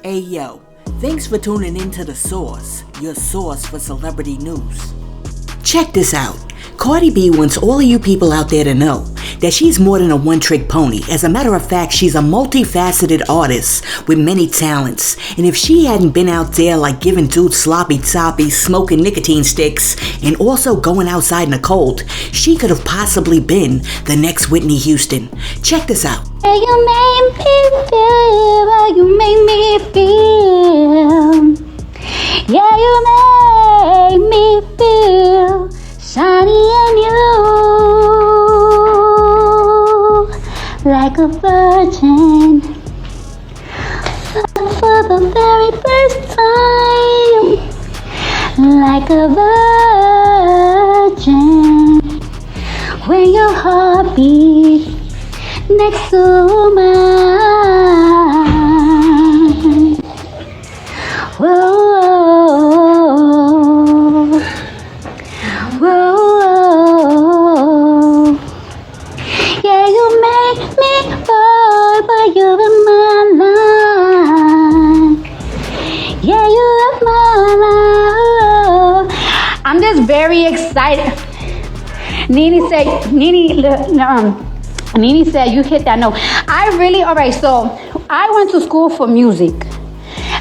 Hey yo, thanks for tuning in to The Source, your source for celebrity news. Check this out. Cardi B wants all of you people out there to know that she's more than a one-trick pony. As a matter of fact, she's a multifaceted artist with many talents. And if she hadn't been out there like giving dudes sloppy toppy, smoking nicotine sticks, and also going outside in the cold, she could have possibly been the next Whitney Houston. Check this out. Yeah, you make me feel. Yeah, you make me feel shiny and new, like a virgin for the very first time, like a virgin when your heart beats next to mine. Whoa, whoa, whoa. Yeah, you make me fall, but you're in my life. Yeah, you love my life. I'm just very excited. Nene said, you hit that note. Alright, so I went to school for music.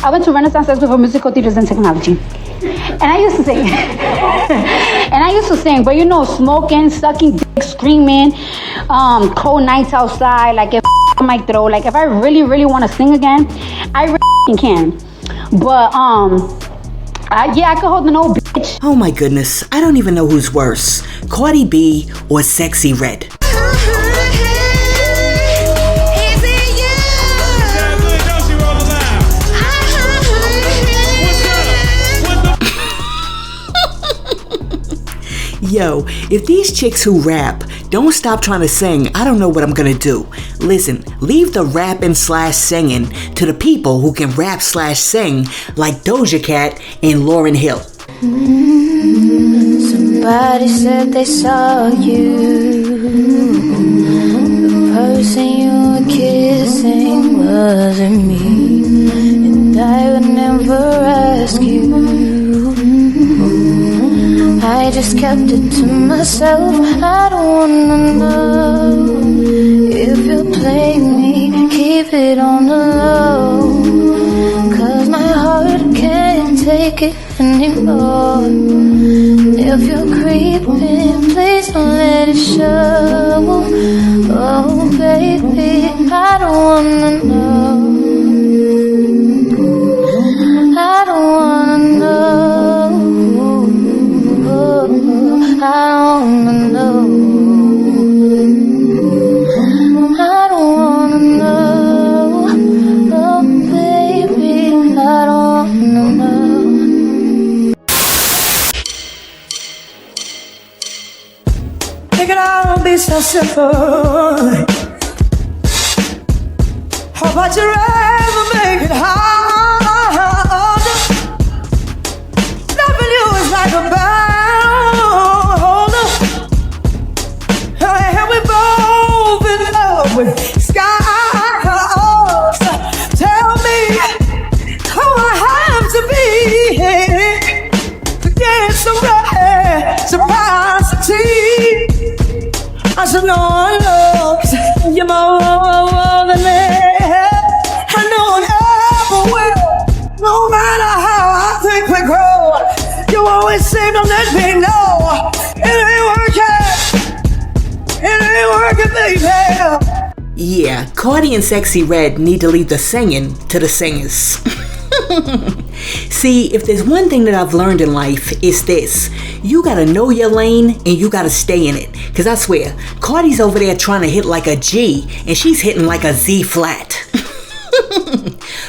I went to Renaissance School for Musical Theaters and Technology. And I used to sing. But you know, smoking, sucking dick, screaming, cold nights outside, like if I might throw, like if I really, really want to sing again, I really can. But, I could hold the note, bitch. Oh my goodness, I don't even know who's worse, Cardi B or Sexy Red. Yo, if these chicks who rap don't stop trying to sing, I don't know what I'm gonna do. Listen, leave the rapping / singing to the people who can rap / sing like Doja Cat and Lauryn Hill. Somebody said they saw you. The person you were kissing wasn't me, and I would never ask you. I just kept it to myself. I don't wanna know if you're playing me. Keep it on the low, 'cause my heart can't take it anymore. If you're creeping, please don't let it show. Oh baby, I don't wanna know. I don't wanna know. I don't wanna know. I don't wanna know. Oh baby, I don't wanna know. It could all be so simple. How about you rather make it hard? Loving you is like a bird. With skies, tell me who I have to be to get some reciprocity. I should know I love you more than me. I know I never will, no matter how I think we grow. You always seem to let me know it ain't working, baby. Yeah, Cardi and Sexy Red need to leave the singing to the singers. See, if there's one thing that I've learned in life, it's this. You gotta know your lane and you gotta stay in it. Cause I swear, Cardi's over there trying to hit like a G and she's hitting like a Z flat.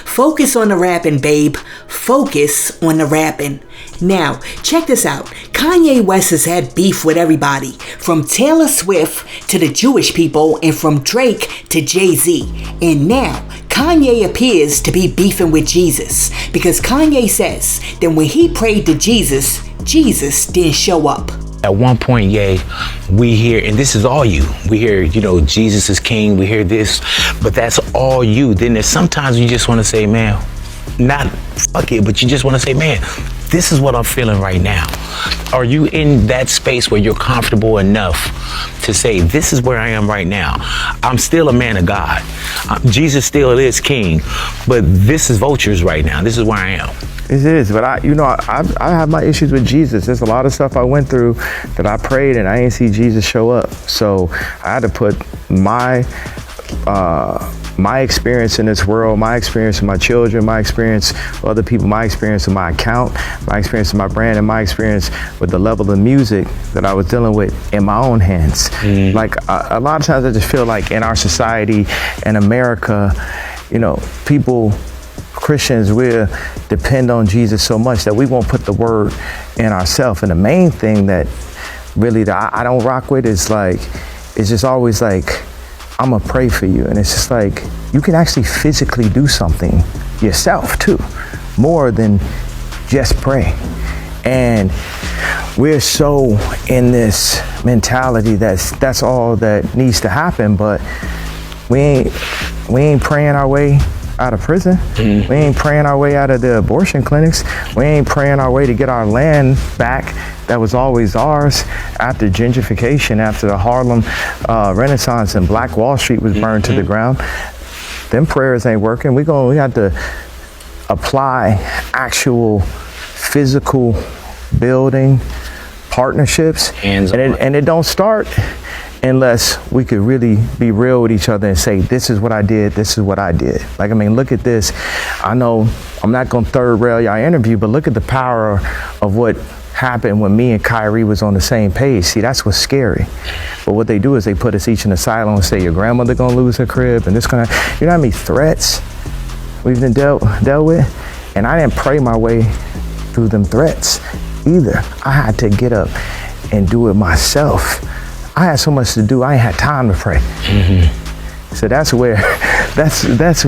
Focus on the rapping, babe. Focus on the rapping. Now, check this out. Kanye West has had beef with everybody, from Taylor Swift to the Jewish people, and from Drake to Jay-Z. And now, Kanye appears to be beefing with Jesus, because Kanye says that when he prayed to Jesus, Jesus didn't show up. At one point, we hear, and this is all you, we hear, Jesus is king, we hear this, but that's all you. Then there's sometimes you just want to say, man, not fuck it, but you just want to say, man, this is what I'm feeling right now. Are you in that space where you're comfortable enough to say, this is where I am right now? I'm still a man of God. Jesus still is king, but this is vultures right now. This is where I am. It is, but I have my issues with Jesus. There's a lot of stuff I went through that I prayed and I didn't see Jesus show up. So I had to put my experience in this world, my experience with my children, my experience with other people, my experience with my account, my experience with my brand, and my experience with the level of music that I was dealing with in my own hands. Like a lot of times I just feel like in our society, in America, you know, people, Christians, we depend on Jesus so much that we won't put the word in ourselves. And the main thing that really that I don't rock with is like, it's just always like, I'm gonna pray for you. And it's just like, you can actually physically do something yourself too, more than just pray. And we're so in this mentality that's all that needs to happen, but we ain't praying our way out of prison. We ain't praying our way out of the abortion clinics. We ain't praying our way to get our land back that was always ours after gentrification, after the Harlem Renaissance and Black Wall Street was burned to the ground. Them prayers ain't working. We have to apply actual physical building partnerships, and it don't start unless we could really be real with each other and say, this is what I did, this is what I did. Like, I mean, look at this. I know I'm not gonna third rail y'all interview, but look at the power of what happened when me and Kyrie was on the same page. See, that's what's scary. But what they do is they put us each in a silo and say, your grandmother gonna lose her crib, and this gonna, you know how many threats we've been dealt with? And I didn't pray my way through them threats either. I had to get up and do it myself. I had so much to do, I ain't had time to pray. So that's where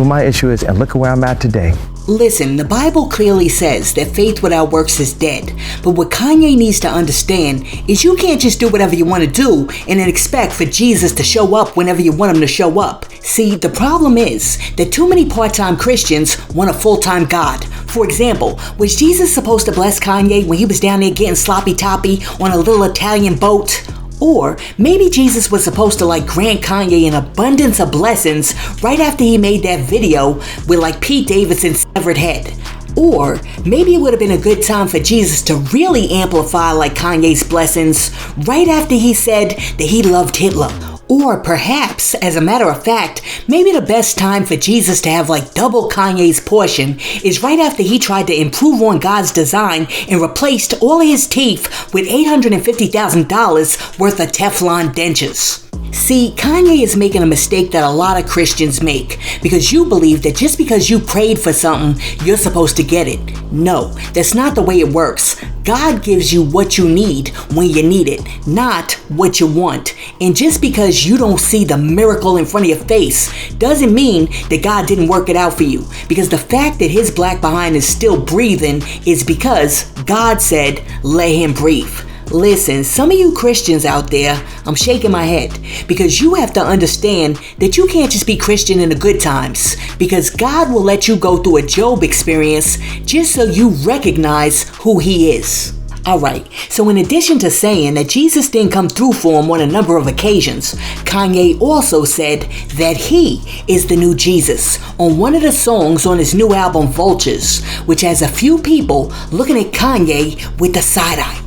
my issue is, and look at where I'm at today. Listen, the Bible clearly says that faith without works is dead. But what Kanye needs to understand is you can't just do whatever you want to do and then expect for Jesus to show up whenever you want him to show up. See, the problem is that too many part-time Christians want a full-time God. For example, was Jesus supposed to bless Kanye when he was down there getting sloppy toppy on a little Italian boat? Or maybe Jesus was supposed to grant Kanye an abundance of blessings right after he made that video with Pete Davidson's severed head. Or maybe it would have been a good time for Jesus to really amplify Kanye's blessings right after he said that he loved Hitler. Or perhaps, as a matter of fact, maybe the best time for Jesus to have double Kanye's portion is right after he tried to improve on God's design and replaced all of his teeth with $850,000 worth of Teflon dentures. See, Kanye is making a mistake that a lot of Christians make because you believe that just because you prayed for something, you're supposed to get it. No, that's not the way it works. God gives you what you need when you need it, not what you want. And just because you don't see the miracle in front of your face doesn't mean that God didn't work it out for you. Because the fact that his black behind is still breathing is because God said, let him breathe. Listen, some of you Christians out there, I'm shaking my head because you have to understand that you can't just be Christian in the good times because God will let you go through a Job experience just so you recognize who he is. Alright, so in addition to saying that Jesus didn't come through for him on a number of occasions, Kanye also said that he is the new Jesus on one of the songs on his new album Vultures, which has a few people looking at Kanye with the side eye.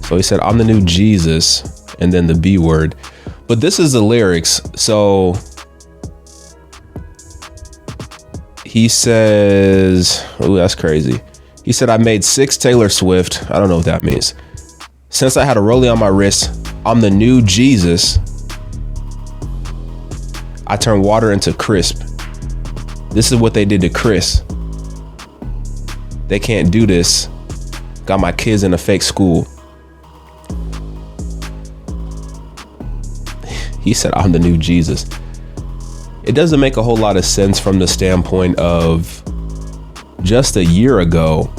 So he said, I'm the new Jesus, and then the B word. But this is the lyrics. So he says, oh, that's crazy. He said, I made 6 Taylor Swift. I don't know what that means. Since I had a rollie on my wrist, I'm the new Jesus. I turn water into crisp. This is what they did to Chris. They can't do this. Got my kids in a fake school. He said, I'm the new Jesus. It doesn't make a whole lot of sense from the standpoint of just a year ago,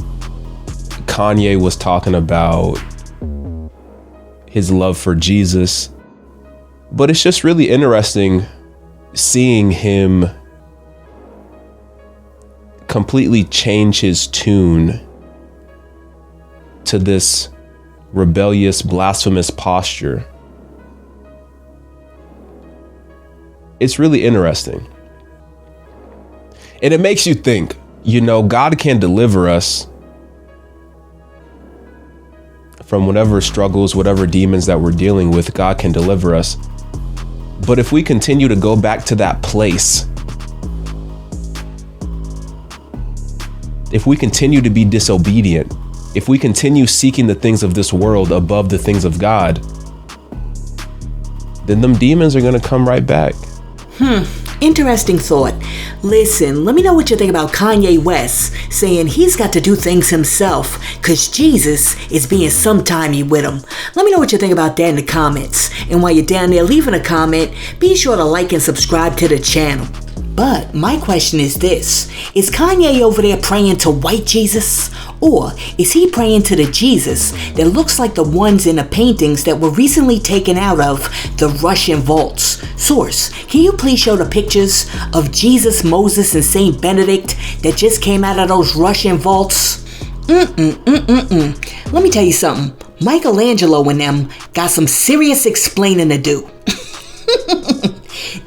Kanye was talking about his love for Jesus. But it's just really interesting seeing him completely change his tune to this rebellious, blasphemous posture. It's really interesting. And it makes you think, God can deliver us from whatever struggles, whatever demons that we're dealing with. God can deliver us. But if we continue to go back to that place, if we continue to be disobedient, if we continue seeking the things of this world above the things of God, then them demons are going to come right back. Interesting thought. Listen, let me know what you think about Kanye West saying he's got to do things himself because Jesus is being sometimey with him. Let me know what you think about that in the comments. And while you're down there leaving a comment, be sure to like and subscribe to the channel. But my question is this: is Kanye over there praying to white Jesus? Or is he praying to the Jesus that looks like the ones in the paintings that were recently taken out of the Russian vaults? Source, can you please show the pictures of Jesus, Moses, and Saint Benedict that just came out of those Russian vaults? Let me tell you something. Michelangelo and them got some serious explaining to do.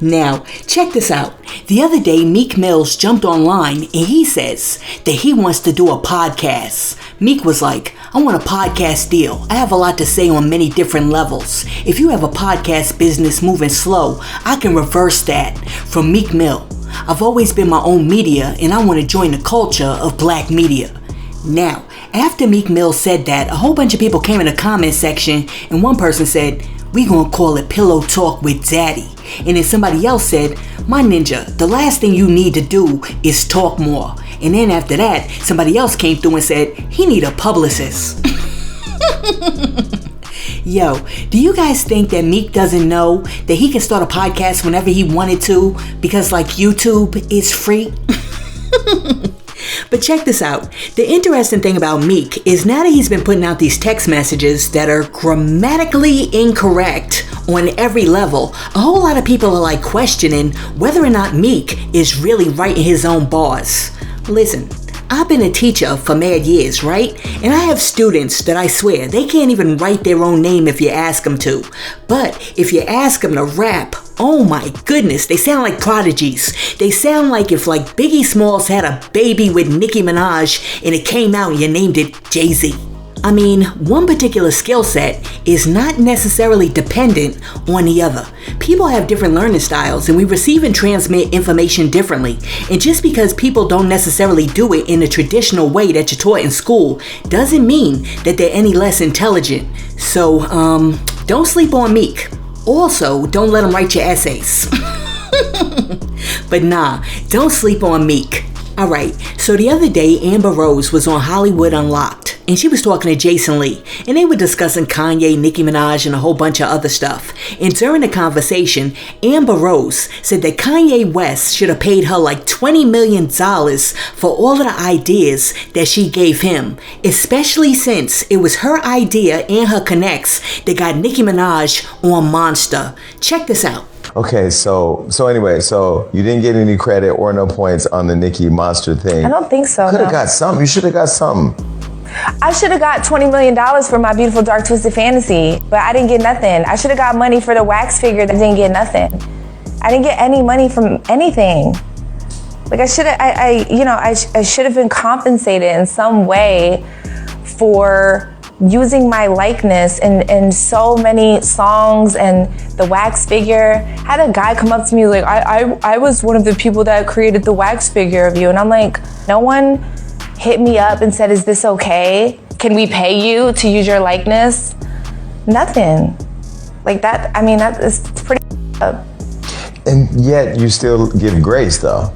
Now, check this out. The other day, Meek Mills jumped online and he says that he wants to do a podcast. Meek was like, I want a podcast deal. I have a lot to say on many different levels. If you have a podcast business moving slow, I can reverse that. From Meek Mill. I've always been my own media and I want to join the culture of black media. Now, after Meek Mill said that, a whole bunch of people came in the comment section and one person said, we gonna call it Pillow Talk with Daddy. And then somebody else said, my ninja, the last thing you need to do is talk more. And then after that, somebody else came through and said, he need a publicist. Yo, do you guys think that Meek doesn't know that he can start a podcast whenever he wanted to because like YouTube is free? But check this out. The interesting thing about Meek is now that he's been putting out these text messages that are grammatically incorrect on every level, a whole lot of people are like questioning whether or not Meek is really writing his own bars. Listen, I've been a teacher for mad years, right? And I have students that I swear they can't even write their own name if you ask them to. But if you ask them to rap, oh my goodness, they sound like prodigies. They sound like if like Biggie Smalls had a baby with Nicki Minaj and it came out and you named it Jay-Z. I mean, one particular skill set is not necessarily dependent on the other. People have different learning styles and we receive and transmit information differently. And just because people don't necessarily do it in the traditional way that you're taught in school doesn't mean that they're any less intelligent. So, don't sleep on Meek. Also, don't let him write your essays. But nah, don't sleep on Meek. Alright, so the other day Amber Rose was on Hollywood Unlocked and she was talking to Jason Lee and they were discussing Kanye, Nicki Minaj and a whole bunch of other stuff. And during the conversation, Amber Rose said that Kanye West should have paid her like $20 million for all of the ideas that she gave him, especially since it was her idea and her connects that got Nicki Minaj on Monster. Check this out. Okay, so anyway, so you didn't get any credit or no points on the Nicki Monster thing. I don't think so. Could have got something. You should have got something. I should have got $20 million for my beautiful dark twisted fantasy, but I didn't get nothing. I should have got money for the wax figure that didn't get nothing. I didn't get any money from anything. Like I should have, I should have been compensated in some way for using my likeness in so many songs and the wax figure. I had a guy come up to me like, I was one of the people that created the wax figure of you. And I'm like, no one hit me up and said, is this okay? Can we pay you to use your likeness? Nothing. Like that, I mean, that is pretty up. And yet you still give grace though.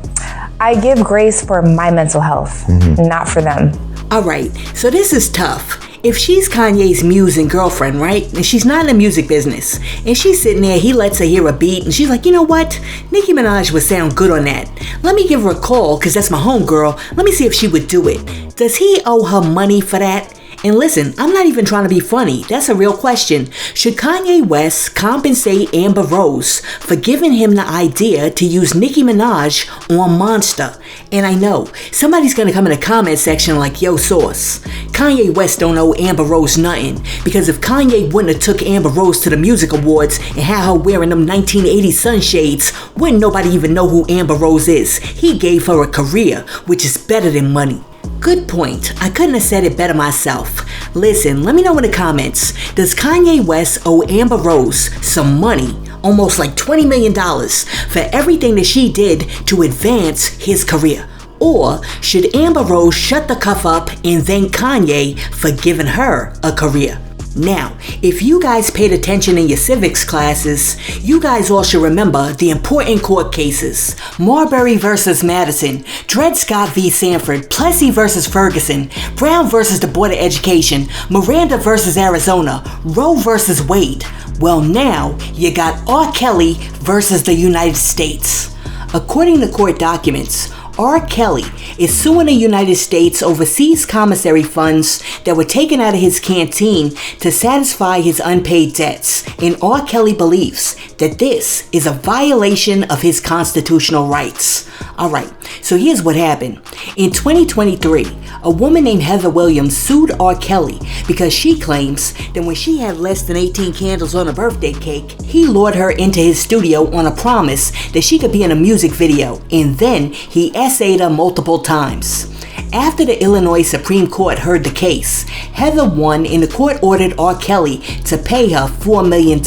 I give grace for my mental health, not for them. All right, so this is tough. If she's Kanye's muse and girlfriend, right, and she's not in the music business, and she's sitting there, he lets her hear a beat, and she's like, you know what, Nicki Minaj would sound good on that. Let me give her a call, because that's my homegirl. Let me see if she would do it. Does he owe her money for that? And listen, I'm not even trying to be funny. That's a real question. Should Kanye West compensate Amber Rose for giving him the idea to use Nicki Minaj on Monster? And I know, somebody's gonna come in the comment section like, yo, Sauce, Kanye West don't owe Amber Rose nothing. Because if Kanye wouldn't have took Amber Rose to the music awards and had her wearing them 1980 sunshades, wouldn't nobody even know who Amber Rose is. He gave her a career, which is better than money. Good point. I couldn't have said it better myself. Listen, let me know in the comments. Does Kanye West owe Amber Rose some money, almost like $20 million, for everything that she did to advance his career? Or should Amber Rose shut the cuff up and thank Kanye for giving her a career? Now, if you guys paid attention in your civics classes, you guys all should remember the important court cases. Marbury versus Madison, Dred Scott v. Sanford, Plessy versus Ferguson, Brown versus the Board of Education, Miranda versus Arizona, Roe versus Wade. Well, now you got R. Kelly versus the United States. According to court documents, R. Kelly is suing the United States over seized commissary funds that were taken out of his canteen to satisfy his unpaid debts, and R. Kelly believes that this is a violation of his constitutional rights. Alright, so here's what happened. In 2023, a woman named Heather Williams sued R. Kelly because she claims that when she had less than 18 candles on a birthday cake, he lured her into his studio on a promise that she could be in a music video, and then he essayed her multiple times. After the Illinois Supreme Court heard the case, Heather won and the court ordered R. Kelly to pay her $4 million.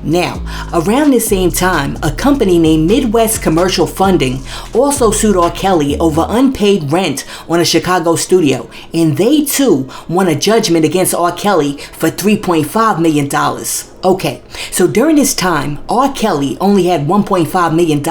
Now, around the same time, a company named Midwest Commercial Funding also sued R. Kelly over unpaid rent on a Chicago studio, and they too won a judgment against R. Kelly for $3.5 million. Okay, so during this time, R. Kelly only had $1.5 million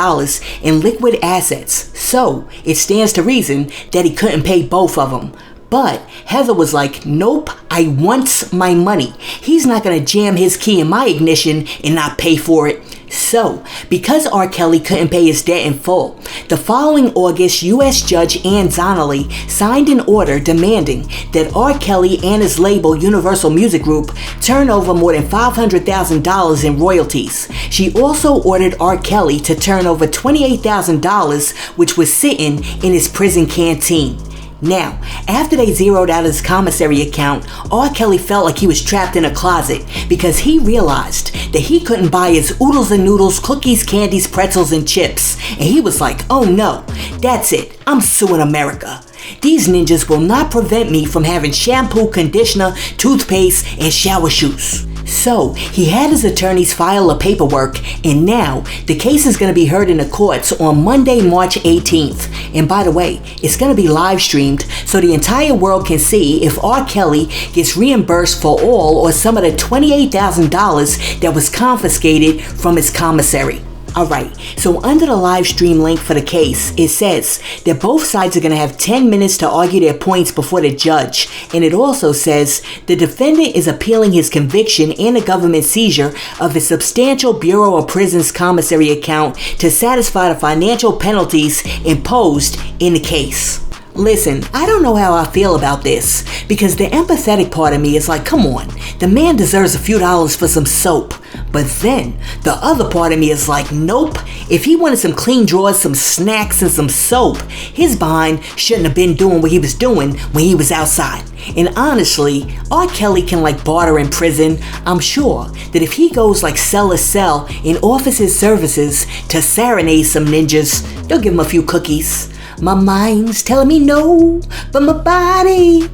in liquid assets, so it stands to reason that he couldn't pay both of them. But Heather was like, nope, I want my money. He's not gonna jam his key in my ignition and not pay for it. So, because R. Kelly couldn't pay his debt in full, the following August, U.S. Judge Ann Donnelly signed an order demanding that R. Kelly and his label Universal Music Group turn over more than $500,000 in royalties. She also ordered R. Kelly to turn over $28,000, which was sitting in his prison canteen. Now, after they zeroed out his commissary account, R. Kelly felt like he was trapped in a closet because he realized that he couldn't buy his oodles and noodles, cookies, candies, pretzels, and chips. And he was like, oh no, that's it, I'm suing America. These ninjas will not prevent me from having shampoo, conditioner, toothpaste, and shower shoes. So, he had his attorneys file a paperwork, and now the case is going to be heard in the courts on Monday, March 18th. And by the way, it's going to be live streamed so the entire world can see if R. Kelly gets reimbursed for all or some of the $28,000 that was confiscated from his commissary. Alright, so under the live stream link for the case, it says that both sides are going to have 10 minutes to argue their points before the judge, and it also says the defendant is appealing his conviction and the government seizure of his substantial Bureau of Prisons commissary account to satisfy the financial penalties imposed in the case. Listen, I don't know how I feel about this, because the empathetic part of me is like, come on, the man deserves a few dollars for some soap. But then, the other part of me is like, nope, if he wanted some clean drawers, some snacks, and some soap, his behind shouldn't have been doing what he was doing when he was outside. And honestly, R. Kelly can like barter in prison. I'm sure that if he goes like cell to cell and offers his services to serenade some ninjas, they'll give him a few cookies. My mind's telling me no, but my body's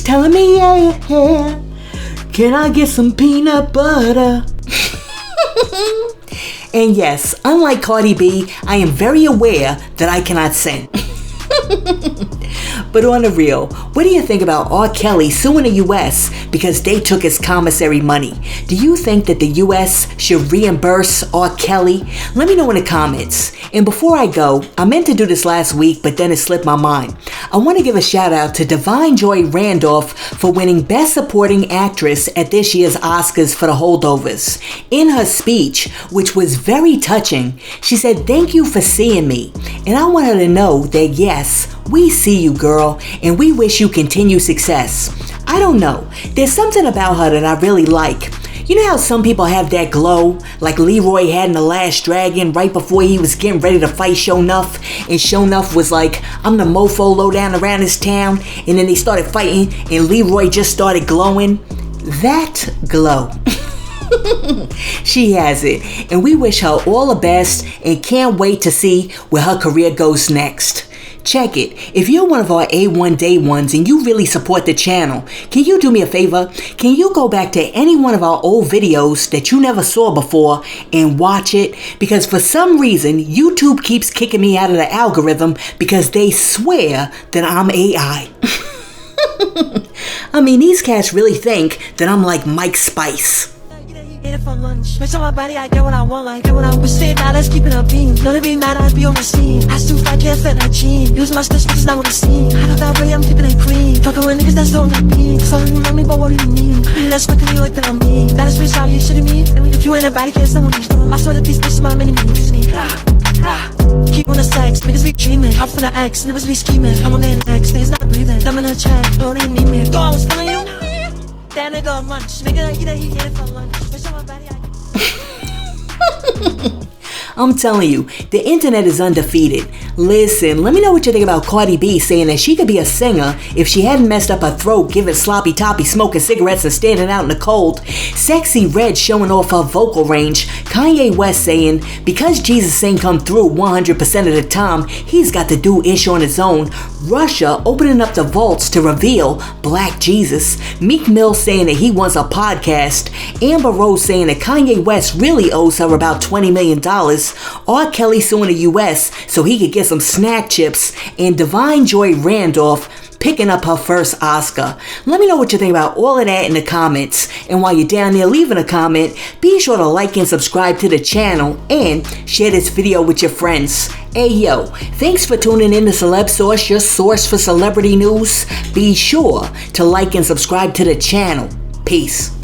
telling me yeah. Can I get some peanut butter? And yes, unlike Cardi B, I am very aware that I cannot sing. But on the real, what do you think about R. Kelly suing the U.S. because they took his commissary money? Do you think that the U.S. should reimburse R. Kelly? Let me know in the comments. And before I go, I meant to do this last week, but then it slipped my mind. I want to give a shout out to Divine Joy Randolph for winning Best Supporting Actress at this year's Oscars for The Holdovers. In her speech, which was very touching, she said, "Thank you for seeing me." And I want her to know that yes, We see you, girl, and we wish you continued success. I don't know, there's something about her that I really like. You know how some people have that glow, like Leroy had in The Last Dragon right before he was getting ready to fight Sho'nuff, and Sho'nuff was like, I'm the mofo low down around this town, and then they started fighting, and Leroy just started glowing? That glow. She has it, and we wish her all the best, and can't wait to see where her career goes next. Check it. If you're one of our A1 Day Ones and you really support the channel, can you do me a favor? Can you go back to any one of our old videos that you never saw before and watch it? Because for some reason, YouTube keeps kicking me out of the algorithm because they swear that I'm AI. I mean, these cats really think that I'm like Mike Spice. Eat it for lunch. Bitch on my body, I get what I want, like get what I was saying. Now let's keep it a beam. Know to be mad, I'd be on the scene. I still fight, can't fit that jean. Use my stitch, but it's not what I see. I know that way, I'm keeping it clean. Fucking with niggas that's don't like me. Cause all you know me, but what do you mean? Let's quick and you like that I'm mean. That is bitch, how you shitting me. If you ain't a body, can't someone these. I swear that these bitches, my many use me. Keep on the sex, niggas be dreaming. Up for the X, niggas be scheming. I'm on their next, things not breathing. Them in the check, don't even need me. Go, I was feeling you. That nigga lunch. Nigga, eat it for lunch. Bitch on my body, I'm telling you, the internet is undefeated. Listen, let me know what you think about Cardi B saying that she could be a singer if she hadn't messed up her throat, giving sloppy toppy, smoking cigarettes, and standing out in the cold. Sexy Red showing off her vocal range. Kanye West saying, because Jesus ain't come through 100% of the time, he's got to do ish on his own. Russia opening up the vaults to reveal Black Jesus. Meek Mill saying that he wants a podcast. Amber Rose saying that Kanye West really owes her about $20 million. R. Kelly suing the US so he could get some snack chips. And Divine Joy Randolph picking up her first Oscar. Let me know what you think about all of that in the comments. And while you're down there leaving a comment, be sure to like and subscribe to the channel and share this video with your friends. Hey yo, thanks for tuning in to Celeb Source, your source for celebrity news. Be sure to like and subscribe to the channel. Peace.